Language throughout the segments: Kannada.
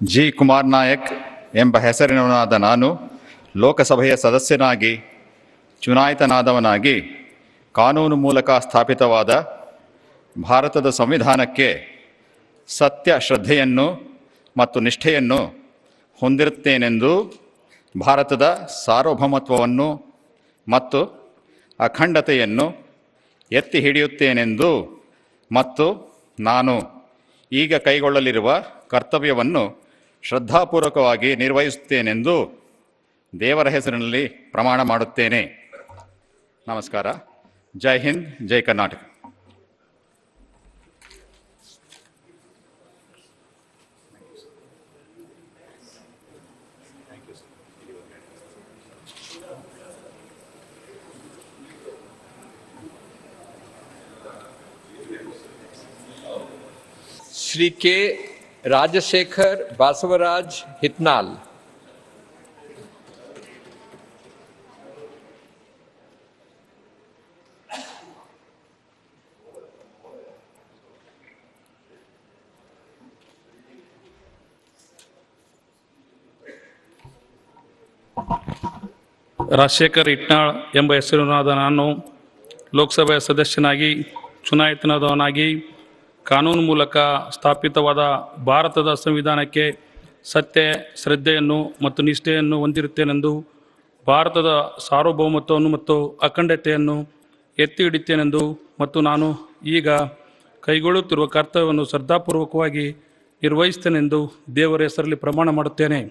ಜಿ. ಕುಮಾರ್ ನಾಯಕ್ ಎಂಬ ಹೆಸರಿನವನಾದ ನಾನು ಲೋಕಸಭೆಯ ಸದಸ್ಯನಾಗಿ ಚುನಾಯಿತನಾದವನಾಗಿ ಕಾನೂನು ಮೂಲಕ ಸ್ಥಾಪಿತವಾದ ಭಾರತದ ಸಂವಿಧಾನಕ್ಕೆ ಸತ್ಯ ಶ್ರದ್ಧೆಯನ್ನು ಮತ್ತು ನಿಷ್ಠೆಯನ್ನು ಹೊಂದಿರುತ್ತೇನೆಂದು, ಭಾರತದ ಸಾರ್ವಭೌಮತ್ವವನ್ನು ಮತ್ತು ಅಖಂಡತೆಯನ್ನು ಎತ್ತಿ ಹಿಡಿಯುತ್ತೇನೆಂದು ಮತ್ತು ನಾನು ಈಗ ಕೈಗೊಳ್ಳಲಿರುವ ಕರ್ತವ್ಯವನ್ನು ಶ್ರದ್ಧಾಪೂರ್ವಕವಾಗಿ ನಿರ್ವಹಿಸುತ್ತೇನೆಂದು ದೇವರ ಹೆಸರಿನಲ್ಲಿ ಪ್ರಮಾಣ ಮಾಡುತ್ತೇನೆ. ನಮಸ್ಕಾರ. ಜೈ ಹಿಂದ್, ಜೈ ಕರ್ನಾಟಕ. श्री के राजशेखर बासवराज हितनाल. ರಾಜಶೇಖರ್ ಹಿಟ್ನಾಳ್ ಎಂಬ ಹೆಸರಿನಾದ ನಾನು ಲೋಕಸಭೆಯ ಸದಸ್ಯನಾಗಿ ಚುನಾಯಿತನಾದವನಾಗಿ ಕಾನೂನು ಮೂಲಕ ಸ್ಥಾಪಿತವಾದ ಭಾರತದ ಸಂವಿಧಾನಕ್ಕೆ ಸತ್ಯ, ಶ್ರದ್ಧೆಯನ್ನು ಮತ್ತು ನಿಷ್ಠೆಯನ್ನು ಹೊಂದಿರುತ್ತೇನೆಂದು, ಭಾರತದ ಸಾರ್ವಭೌಮತ್ವವನ್ನು ಮತ್ತು ಅಖಂಡತೆಯನ್ನು ಎತ್ತಿ ಹಿಡಿಯುತ್ತೇನೆಂದು ಮತ್ತು ನಾನು ಈಗ ಕೈಗೊಳ್ಳುತ್ತಿರುವ ಕರ್ತವ್ಯವನ್ನು ಶ್ರದ್ಧಾಪೂರ್ವಕವಾಗಿ ನಿರ್ವಹಿಸುತ್ತೇನೆಂದು ದೇವರ ಹೆಸರಲ್ಲಿ ಪ್ರಮಾಣ ಮಾಡುತ್ತೇನೆ.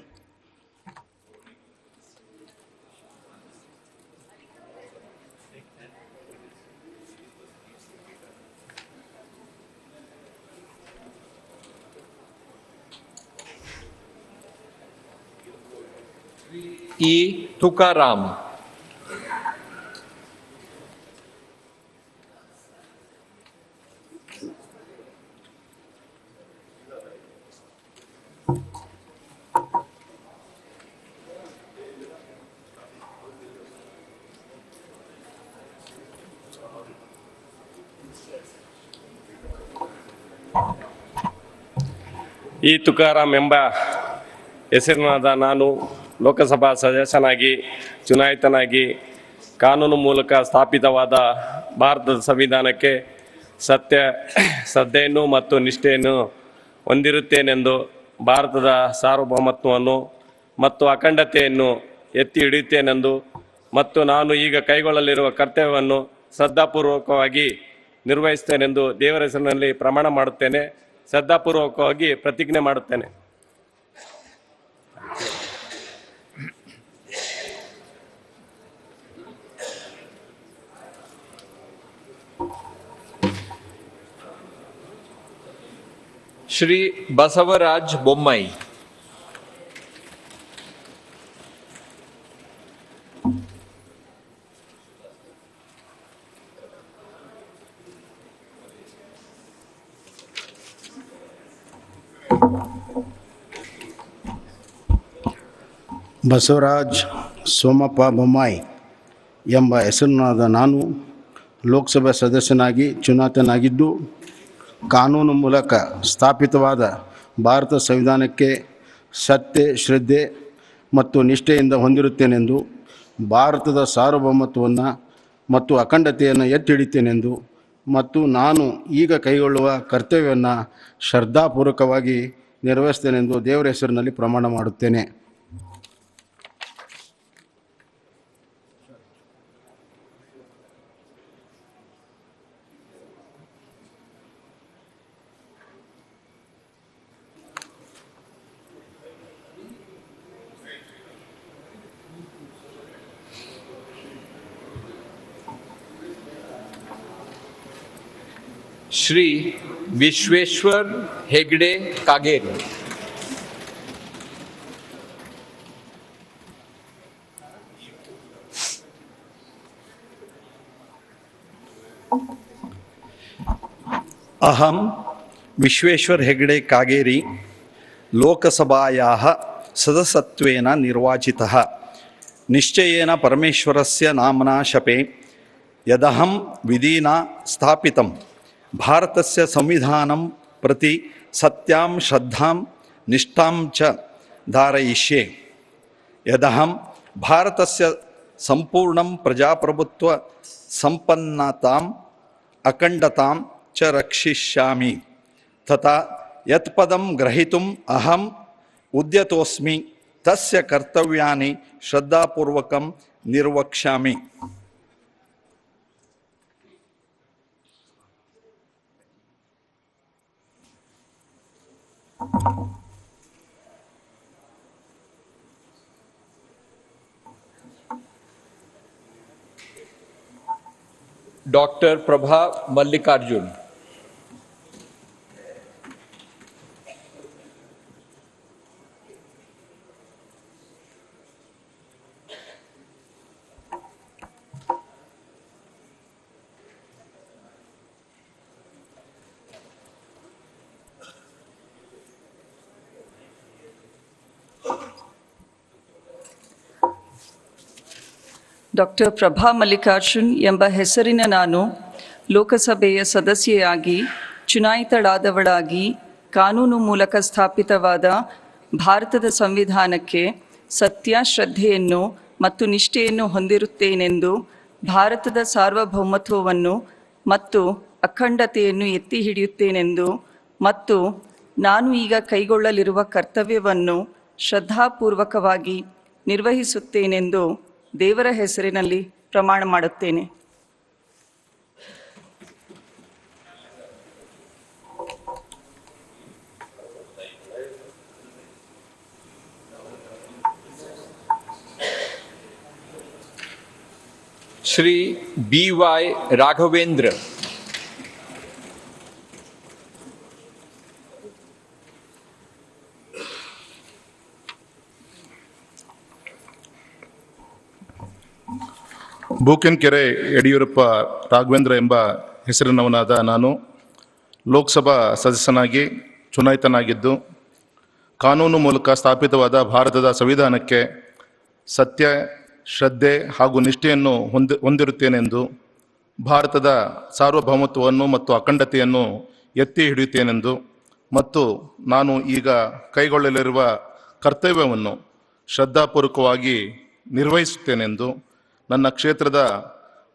ई तुकाराम. ಈ ತುಕಾರಾಮ್ ಎಂಬ ಹೆಸರಿನಾದ ನಾನು ಲೋಕಸಭಾ ಸದಸ್ಯನಾಗಿ ಚುನಾಯಿತನಾಗಿ ಕಾನೂನು ಮೂಲಕ ಸ್ಥಾಪಿತವಾದ ಭಾರತದ ಸಂವಿಧಾನಕ್ಕೆ ಸತ್ಯ, ಶ್ರದ್ಧೆಯನ್ನು ಮತ್ತು ನಿಷ್ಠೆಯನ್ನು ಹೊಂದಿರುತ್ತೇನೆಂದು, ಭಾರತದ ಸಾರ್ವಭೌಮತ್ವವನ್ನು ಮತ್ತು ಅಖಂಡತೆಯನ್ನು ಎತ್ತಿ ಹಿಡಿಯುತ್ತೇನೆಂದು ಮತ್ತು ನಾನು ಈಗ ಕೈಗೊಳ್ಳಲಿರುವ ಕರ್ತವ್ಯವನ್ನು ಶ್ರದ್ಧಾಪೂರ್ವಕವಾಗಿ ನಿರ್ವಹಿಸುತ್ತೇನೆಂದು ದೇವರ ಹೆಸರಿನಲ್ಲಿ ಪ್ರಮಾಣ ಮಾಡುತ್ತೇನೆ. ಶ್ರದ್ಧಾಪೂರ್ವಕವಾಗಿ ಪ್ರತಿಜ್ಞೆ ಮಾಡುತ್ತೇನೆ. श्री बसवराज बोम्मई. ಬಸವರಾಜ್ ಸೋಮಪ್ಪ ಬೊಮ್ಮಾಯಿ ಎಂಬ ಹೆಸರಿನಾದ ನಾನು ಲೋಕಸಭಾ ಸದಸ್ಯನಾಗಿ ಚುನಾಯಿತನಾಗಿದ್ದು, ಕಾನೂನು ಮೂಲಕ ಸ್ಥಾಪಿತವಾದ ಭಾರತ ಸಂವಿಧಾನಕ್ಕೆ ಸತ್ಯ, ಶ್ರದ್ಧೆ ಮತ್ತು ನಿಷ್ಠೆಯಿಂದ ಹೊಂದಿರುತ್ತೇನೆಂದು, ಭಾರತದ ಸಾರ್ವಭೌಮತ್ವವನ್ನು ಮತ್ತು ಅಖಂಡತೆಯನ್ನು ಎತ್ತಿ ಹಿಡಿಯುತ್ತೇನೆಂದು ಮತ್ತು ನಾನು ಈಗ ಕೈಗೊಳ್ಳುವ ಕರ್ತವ್ಯವನ್ನು ಶ್ರದ್ಧಾಪೂರ್ವಕವಾಗಿ ನಿರ್ವಹಿಸುತ್ತೇನೆಂದು ದೇವರ ಹೆಸರಿನಲ್ಲಿ ಪ್ರಮಾಣ ಮಾಡುತ್ತೇನೆ. श्री विश्वेश्वर हेगड़े कागेरी. अहम विश्वेश्वर हेगड़े कागेरी लोकसभायाः सदस्यत्वेन निर्वाचितः. निश्चयेन परमेश्वरस्य नाम्ना शपे यदहं विधिना स्थापितं भारतस्य संविधानं प्रति सत्यां श्रद्धां निष्ठां च धारयिष्ये यदहं भारतस्य सम्पूर्णं प्रजाप्रभुत्व सम्पन्नताम् अखण्डतां च रक्षिष्यामि तथा यत्पदं ग्रहीतुम् अहम् उद्यतोऽस्मि तस्य कर्तव्यानि श्रद्धापूर्वकं निर्वक्ष्यामि। Dr. Prabha Mallikarjun. Doctor Prabha Mallikarjun ಎಂಬ ಹೆಸರಿನ ನಾನು ಲೋಕಸಭೆಯ ಸದಸ್ಯೆಯಾಗಿ ಚುನಾಯಿತಳಾದವಳಾಗಿ ಕಾನೂನು ಮೂಲಕ ಸ್ಥಾಪಿತವಾದ ಭಾರತದ ಸಂವಿಧಾನಕ್ಕೆ ಸತ್ಯ, ಶ್ರದ್ಧೆಯನ್ನು ಮತ್ತು ನಿಷ್ಠೆಯನ್ನು ಹೊಂದಿರುತ್ತೇನೆಂದು, ಭಾರತದ ಸಾರ್ವಭೌಮತ್ವವನ್ನು ಮತ್ತು ಅಖಂಡತೆಯನ್ನು ಎತ್ತಿ ಹಿಡಿಯುತ್ತೇನೆಂದು ಮತ್ತು ನಾನು ಈಗ ಕೈಗೊಳ್ಳಲಿರುವ ಕರ್ತವ್ಯವನ್ನು ಶ್ರದ್ಧಾಪೂರ್ವಕವಾಗಿ ನಿರ್ವಹಿಸುತ್ತೇನೆಂದು ದೇವರ ಹೆಸರಿನಲ್ಲಿ ಪ್ರಮಾಣ ಮಾಡುತ್ತೇನೆ. Shri B.Y. Raghavendra. ಬೂಕೆನ್ಕೆರೆ Yediyurappa Raghavendra ಎಂಬ ಹೆಸರಿನವನಾದ ನಾನು ಲೋಕಸಭಾ ಸದಸ್ಯನಾಗಿ ಚುನಾಯಿತನಾಗಿದ್ದು, ಕಾನೂನು ಮೂಲಕ ಸ್ಥಾಪಿತವಾದ ಭಾರತದ ಸಂವಿಧಾನಕ್ಕೆ ಸತ್ಯ, ಶ್ರದ್ಧೆ ಹಾಗೂ ನಿಷ್ಠೆಯನ್ನು ಹೊಂದಿರುತ್ತೇನೆಂದು, ಭಾರತದ ಸಾರ್ವಭೌಮತ್ವವನ್ನು ಮತ್ತು ಅಖಂಡತೆಯನ್ನು ಎತ್ತಿ ಹಿಡಿಯುತ್ತೇನೆಂದು ಮತ್ತು ನಾನು ಈಗ ಕೈಗೊಳ್ಳಲಿರುವ ಕರ್ತವ್ಯವನ್ನು ಶ್ರದ್ಧಾಪೂರ್ವಕವಾಗಿ ನಿರ್ವಹಿಸುತ್ತೇನೆಂದು ನನ್ನ ಕ್ಷೇತ್ರದ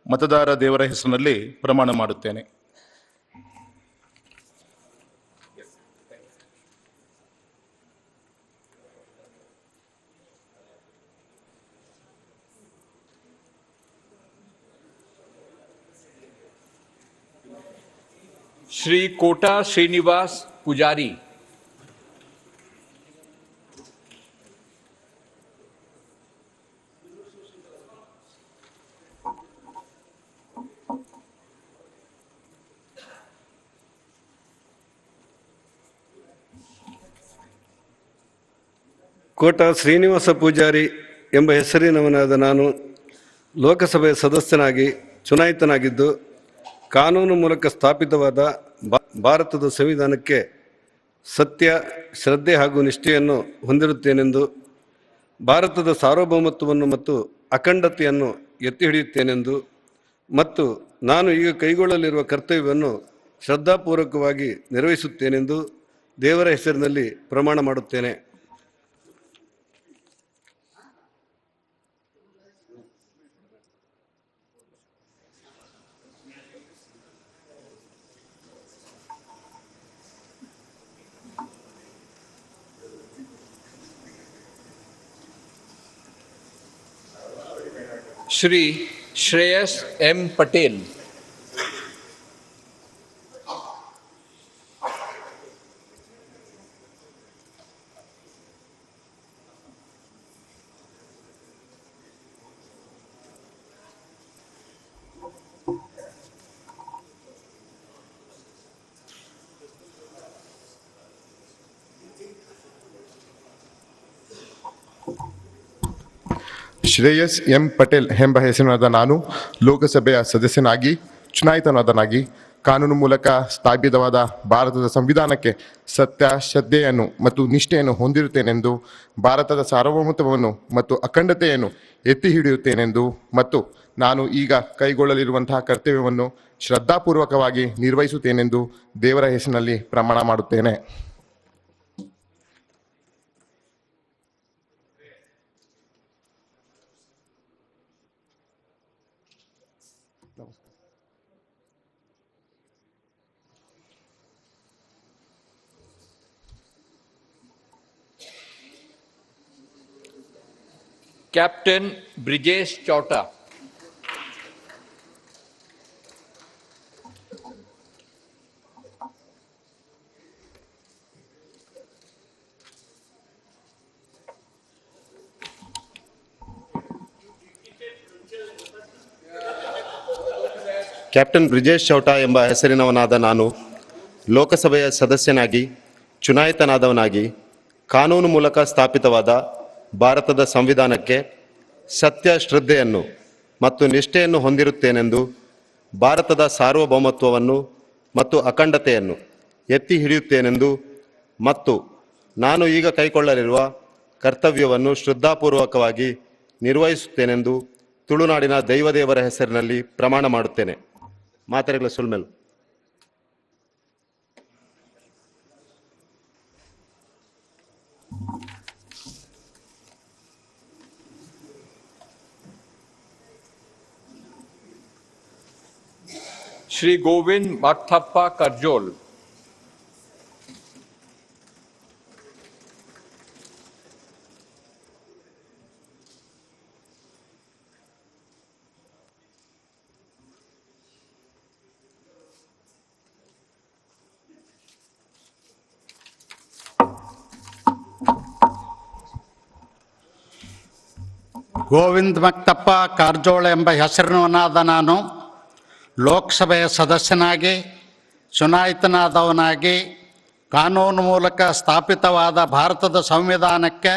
ಮತದಾರ ದೇವರ ಹೆಸರಿನಲ್ಲಿ ಪ್ರಮಾಣ ಮಾಡುತ್ತೇನೆ. Shri Kota Srinivas Pujari. Kota Srinivasa Poojary ಎಂಬ ಹೆಸರಿನವನಾದ ನಾನು ಲೋಕಸಭೆಯ ಸದಸ್ಯನಾಗಿ ಚುನಾಯಿತನಾಗಿದ್ದು, ಕಾನೂನು ಮೂಲಕ ಸ್ಥಾಪಿತವಾದ ಭಾರತದ ಸಂವಿಧಾನಕ್ಕೆ ಸತ್ಯ, ಶ್ರದ್ಧೆ ಹಾಗೂ ನಿಷ್ಠೆಯನ್ನು ಹೊಂದಿರುತ್ತೇನೆಂದು, ಭಾರತದ ಸಾರ್ವಭೌಮತ್ವವನ್ನು ಮತ್ತು ಅಖಂಡತೆಯನ್ನು ಎತ್ತಿ ಹಿಡಿಯುತ್ತೇನೆಂದು ಮತ್ತು ನಾನು ಈಗ ಕೈಗೊಳ್ಳಲಿರುವ ಕರ್ತವ್ಯವನ್ನು ಶ್ರದ್ಧಾಪೂರ್ವಕವಾಗಿ ನಿರ್ವಹಿಸುತ್ತೇನೆಂದು ದೇವರ ಹೆಸರಿನಲ್ಲಿ ಪ್ರಮಾಣ ಮಾಡುತ್ತೇನೆ. Shri Shreyas M. Patel. Shreyas M Patel ಎಂಬ ಹೆಸರಿನಾದ ನಾನು ಲೋಕಸಭೆಯ ಸದಸ್ಯನಾಗಿ ಚುನಾಯಿತನಾದನಾಗಿ ಕಾನೂನು ಮೂಲಕ ಸ್ಥಾಪಿತವಾದ ಭಾರತದ ಸಂವಿಧಾನಕ್ಕೆ ಸತ್ಯ, ಶ್ರದ್ಧೆಯನ್ನು ಮತ್ತು ನಿಷ್ಠೆಯನ್ನು ಹೊಂದಿರುತ್ತೇನೆಂದು, ಭಾರತದ ಸಾರ್ವಭೌಮತ್ವವನ್ನು ಮತ್ತು ಅಖಂಡತೆಯನ್ನು ಎತ್ತಿ ಹಿಡಿಯುತ್ತೇನೆಂದು ಮತ್ತು ನಾನು ಈಗ ಕೈಗೊಳ್ಳಲಿರುವಂತಹ ಕರ್ತವ್ಯವನ್ನು ಶ್ರದ್ಧಾಪೂರ್ವಕವಾಗಿ ನಿರ್ವಹಿಸುತ್ತೇನೆಂದು ದೇವರ ಹೆಸರಿನಲ್ಲಿ ಪ್ರಮಾಣ ಮಾಡುತ್ತೇನೆ. Captain Brijesh Chauta. Captain Brijesh Chowta ಎಂಬ ಹೆಸರಿನವನಾದ ನಾನು ಲೋಕಸಭೆಯ ಸದಸ್ಯನಾಗಿ ಚುನಾಯಿತನಾದವನಾಗಿ ಕಾನೂನು ಮೂಲಕ ಸ್ಥಾಪಿತವಾದ ಭಾರತದ ಸಂವಿಧಾನಕ್ಕೆ ಸತ್ಯ ಶ್ರದ್ಧೆಯನ್ನು ಮತ್ತು ನಿಷ್ಠೆಯನ್ನು ಹೊಂದಿರುತ್ತೇನೆಂದು ಭಾರತದ ಸಾರ್ವಭೌಮತ್ವವನ್ನು ಮತ್ತು ಅಖಂಡತೆಯನ್ನು ಎತ್ತಿ ಹಿಡಿಯುತ್ತೇನೆಂದು ಮತ್ತು ನಾನು ಈಗ ಕೈಗೊಳ್ಳಲಿರುವ ಕರ್ತವ್ಯವನ್ನು ಶ್ರದ್ಧಾಪೂರ್ವಕವಾಗಿ ನಿರ್ವಹಿಸುತ್ತೇನೆಂದು ತುಳುನಾಡಿನ ದೈವದೇವರ ಹೆಸರಿನಲ್ಲಿ ಪ್ರಮಾಣ ಮಾಡುತ್ತೇನೆ. ಮಾತೆರೆಗಳ ಸುಲ್ಮೆಲ್. Shri Govind Makthappa Karjol. Govind ಮಕ್ತಪ್ಪ Karjol ಎಂಬ ಹೆಸರಿನವನಾದ ನಾನು ಲೋಕಸಭೆಯ ಸದಸ್ಯನಾಗಿ ಚುನಾಯಿತನಾದವನಾಗಿ ಕಾನೂನು ಮೂಲಕ ಸ್ಥಾಪಿತವಾದ ಭಾರತದ ಸಂವಿಧಾನಕ್ಕೆ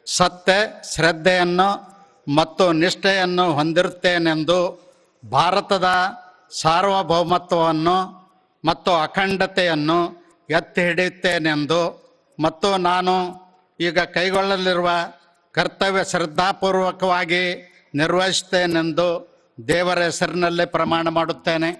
ಸತ್ಯ ಶ್ರದ್ಧೆಯನ್ನು ಮತ್ತು ನಿಷ್ಠೆಯನ್ನು ಹೊಂದಿರುತ್ತೇನೆಂದು ಭಾರತದ ಸಾರ್ವಭೌಮತ್ವವನ್ನು ಮತ್ತು ಅಖಂಡತೆಯನ್ನು ಎತ್ತಿ ಹಿಡಿಯುತ್ತೇನೆಂದು ಮತ್ತು ನಾನು ಈಗ ಕೈಗೊಳ್ಳಲಿರುವ ಕರ್ತವ್ಯ ಶ್ರದ್ಧಾಪೂರ್ವಕವಾಗಿ ನಿರ್ವಹಿಸುತ್ತೇನೆಂದು ದೇವರ ಹೆಸರಿನಲ್ಲಿ ಪ್ರಮಾಣ ಮಾಡುತ್ತೇನೆ.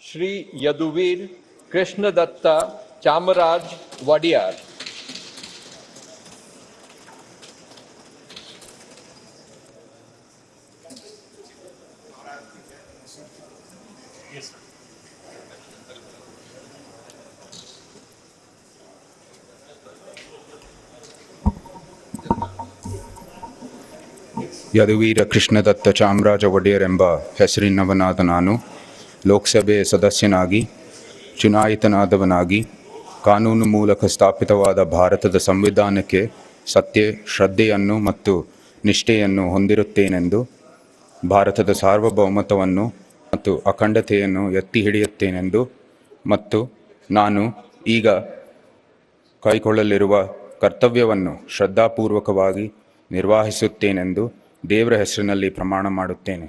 Shri Yaduvir Krishnadatta Chamaraj Wadiyar. Yaduveer Krishnadatta Chamaraja Wadiyar ಎಂಬ ಹೆಸರಿನವನಾದ ನಾನು ಲೋಕಸಭೆಯ ಸದಸ್ಯನಾಗಿ ಚುನಾಯಿತನಾದವನಾಗಿ ಕಾನೂನು ಮೂಲಕ ಸ್ಥಾಪಿತವಾದ ಭಾರತದ ಸಂವಿಧಾನಕ್ಕೆ ಸತ್ಯ ಶ್ರದ್ಧೆಯನ್ನು ಮತ್ತು ನಿಷ್ಠೆಯನ್ನು ಹೊಂದಿರುತ್ತೇನೆಂದು ಭಾರತದ ಸಾರ್ವಭೌಮತ್ವವನ್ನು ಮತ್ತು ಅಖಂಡತೆಯನ್ನು ಎತ್ತಿ ಹಿಡಿಯುತ್ತೇನೆಂದು ಮತ್ತು ನಾನು ಈಗ ಕೈಗೊಳ್ಳಲಿರುವ ಕರ್ತವ್ಯವನ್ನು ಶ್ರದ್ಧಾಪೂರ್ವಕವಾಗಿ ನಿರ್ವಹಿಸುತ್ತೇನೆಂದು ದೇವರ ಹೆಸರಿನಲ್ಲಿ ಪ್ರಮಾಣ ಮಾಡುತ್ತೇನೆ.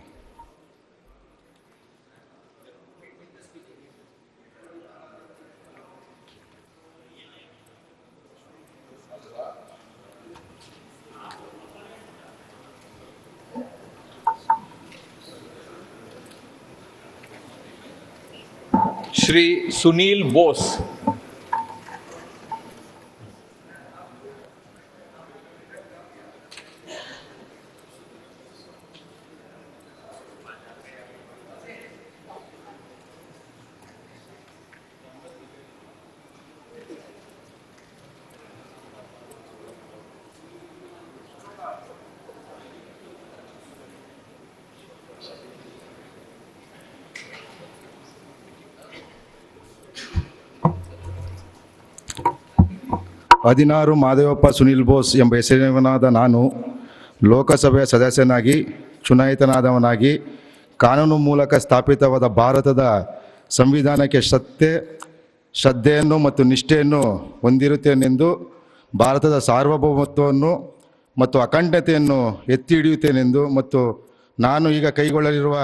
Shri Sunil Bose. ಹದಿನಾರು ಮಾದೇವಪ್ಪ ಸುನಿಲ್ ಬೋಸ್ ಎಂಬ ಹೆಸರಿನವನಾದ ನಾನು ಲೋಕಸಭೆಯ ಸದಸ್ಯನಾಗಿ ಚುನಾಯಿತನಾದವನಾಗಿ ಕಾನೂನು ಮೂಲಕ ಸ್ಥಾಪಿತವಾದ ಭಾರತದ ಸಂವಿಧಾನಕ್ಕೆ ಶ್ರದ್ಧೆಯನ್ನು ಮತ್ತು ನಿಷ್ಠೆಯನ್ನು ಹೊಂದಿರುತ್ತೇನೆಂದು ಭಾರತದ ಸಾರ್ವಭೌಮತ್ವವನ್ನು ಮತ್ತು ಅಖಂಡತೆಯನ್ನು ಎತ್ತಿ ಹಿಡಿಯುತ್ತೇನೆಂದು ಮತ್ತು ನಾನು ಈಗ ಕೈಗೊಳ್ಳಲಿರುವ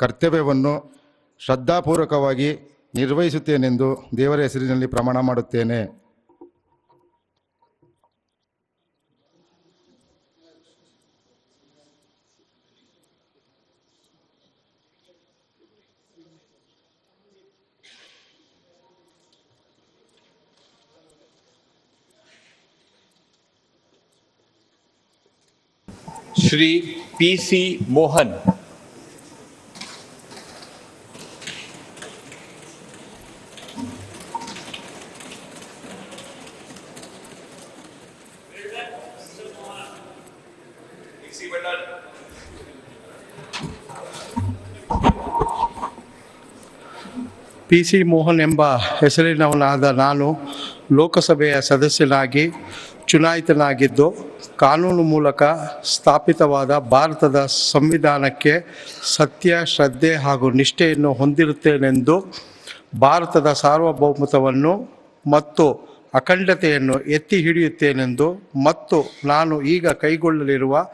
ಕರ್ತವ್ಯವನ್ನು ಶ್ರದ್ಧಾಪೂರ್ವಕವಾಗಿ ನಿರ್ವಹಿಸುತ್ತೇನೆಂದು ದೇವರ ಹೆಸರಿನಲ್ಲಿ ಪ್ರಮಾಣ ಮಾಡುತ್ತೇನೆ. Shri P.C. Mohan. P C Mohan ಎಂಬ ಹೆಸರಿನವನಾದ ನಾನು ಲೋಕಸಭೆಯ ಸದಸ್ಯನಾಗಿ ಚುನಾಯಿತನಾಗಿದ್ದು ಕಾನೂನು ಮೂಲಕ ಸ್ಥಾಪಿತವಾದ ಭಾರತದ ಸಂವಿಧಾನಕ್ಕೆ ಸತ್ಯ, ಶ್ರದ್ಧೆ ಹಾಗೂ ನಿಷ್ಠೆಯನ್ನು ಹೊಂದಿರುತ್ತೇನೆಂದು ಭಾರತದ ಸಾರ್ವಭೌಮತ್ವವನ್ನು ಮತ್ತು ಅಖಂಡತೆಯನ್ನು ಎತ್ತಿ ಹಿಡಿಯುತ್ತೇನೆಂದು ಮತ್ತು ನಾನು ಈಗ ಕೈಗೊಳ್ಳಲಿರುವ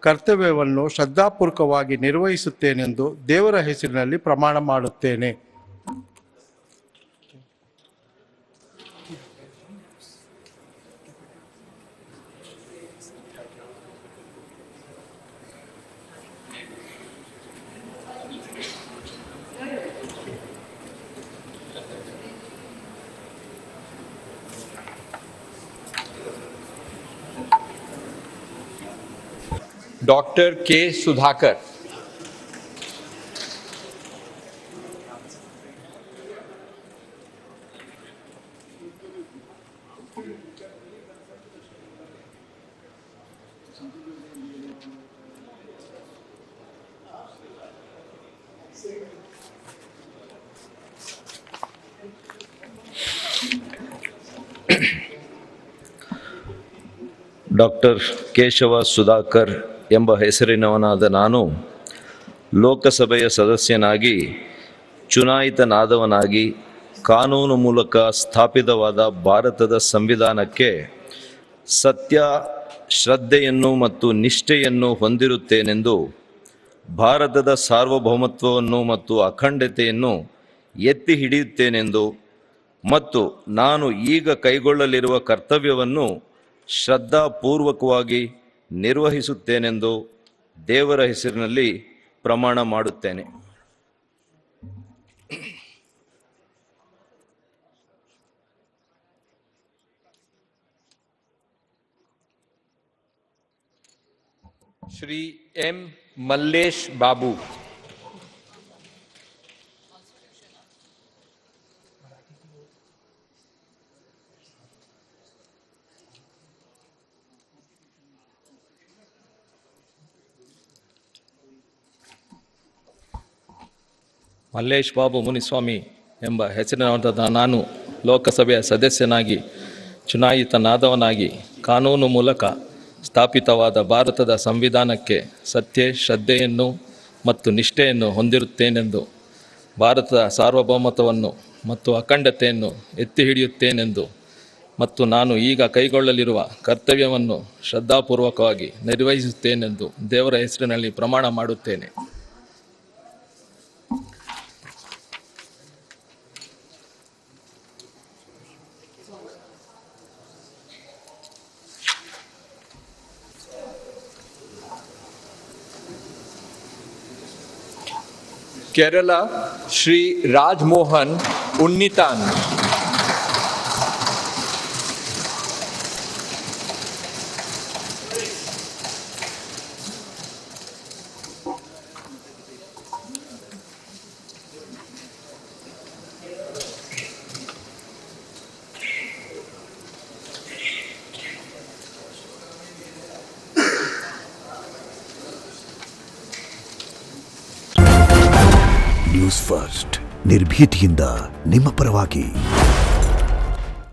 ಕರ್ತವ್ಯವನ್ನು ಶ್ರದ್ಧಾಪೂರ್ವಕವಾಗಿ ನಿರ್ವಹಿಸುತ್ತೇನೆಂದು ದೇವರ ಹೆಸರಿನಲ್ಲಿ ಪ್ರಮಾಣ ಮಾಡುತ್ತೇನೆ. Dr. K. Sudhakar. Doctor Keshava Sudhakar ಎಂಬ ಹೆಸರಿನವನಾದ ನಾನು ಲೋಕಸಭೆಯ ಸದಸ್ಯನಾಗಿ ಚುನಾಯಿತನಾದವನಾಗಿ ಕಾನೂನು ಮೂಲಕ ಸ್ಥಾಪಿತವಾದ ಭಾರತದ ಸಂವಿಧಾನಕ್ಕೆ ಸತ್ಯ, ಶ್ರದ್ಧೆಯನ್ನು ಮತ್ತು ನಿಷ್ಠೆಯನ್ನು ಹೊಂದಿರುತ್ತೇನೆಂದು ಭಾರತದ ಸಾರ್ವಭೌಮತ್ವವನ್ನು ಮತ್ತು ಅಖಂಡತೆಯನ್ನು ಎತ್ತಿ ಹಿಡಿಯುತ್ತೇನೆಂದು ಮತ್ತು ನಾನು ಈಗ ಕೈಗೊಳ್ಳಲಿರುವ ಕರ್ತವ್ಯವನ್ನು ಶ್ರದ್ಧಾಪೂರ್ವಕವಾಗಿ ನಿರ್ವಹಿಸುತ್ತೇನೆಂದು ದೇವರ ಹೆಸರಿನಲ್ಲಿ ಪ್ರಮಾಣ ಮಾಡುತ್ತೇನೆ. Shri M. Mallesh Babu. Mallesh Babu Muniswamy ಎಂಬ ಹೆಸರಿನವನಾದ ನಾನು ಲೋಕಸಭೆಯ ಸದಸ್ಯನಾಗಿ ಚುನಾಯಿತನಾದವನಾಗಿ ಕಾನೂನು ಮೂಲಕ ಸ್ಥಾಪಿತವಾದ ಭಾರತದ ಸಂವಿಧಾನಕ್ಕೆ ಸತ್ಯ, ಶ್ರದ್ಧೆಯನ್ನು ಮತ್ತು ನಿಷ್ಠೆಯನ್ನು ಹೊಂದಿರುತ್ತೇನೆಂದು ಭಾರತದ ಸಾರ್ವಭೌಮತ್ವವನ್ನು ಮತ್ತು ಅಖಂಡತೆಯನ್ನು ಎತ್ತಿ ಹಿಡಿಯುತ್ತೇನೆಂದು ಮತ್ತು ನಾನು ಈಗ ಕೈಗೊಳ್ಳಲಿರುವ ಕರ್ತವ್ಯವನ್ನು ಶ್ರದ್ಧಾಪೂರ್ವಕವಾಗಿ ನಿರ್ವಹಿಸುತ್ತೇನೆಂದು ದೇವರ ಹೆಸರಿನಲ್ಲಿ ಪ್ರಮಾಣ ಮಾಡುತ್ತೇನೆ. Kerala, Shri Raj Mohan Unnitan. News first ನಿರ್ಭೀತಿಯಿಂದ ನಿಮ್ಮ ಪರವಾಗಿ.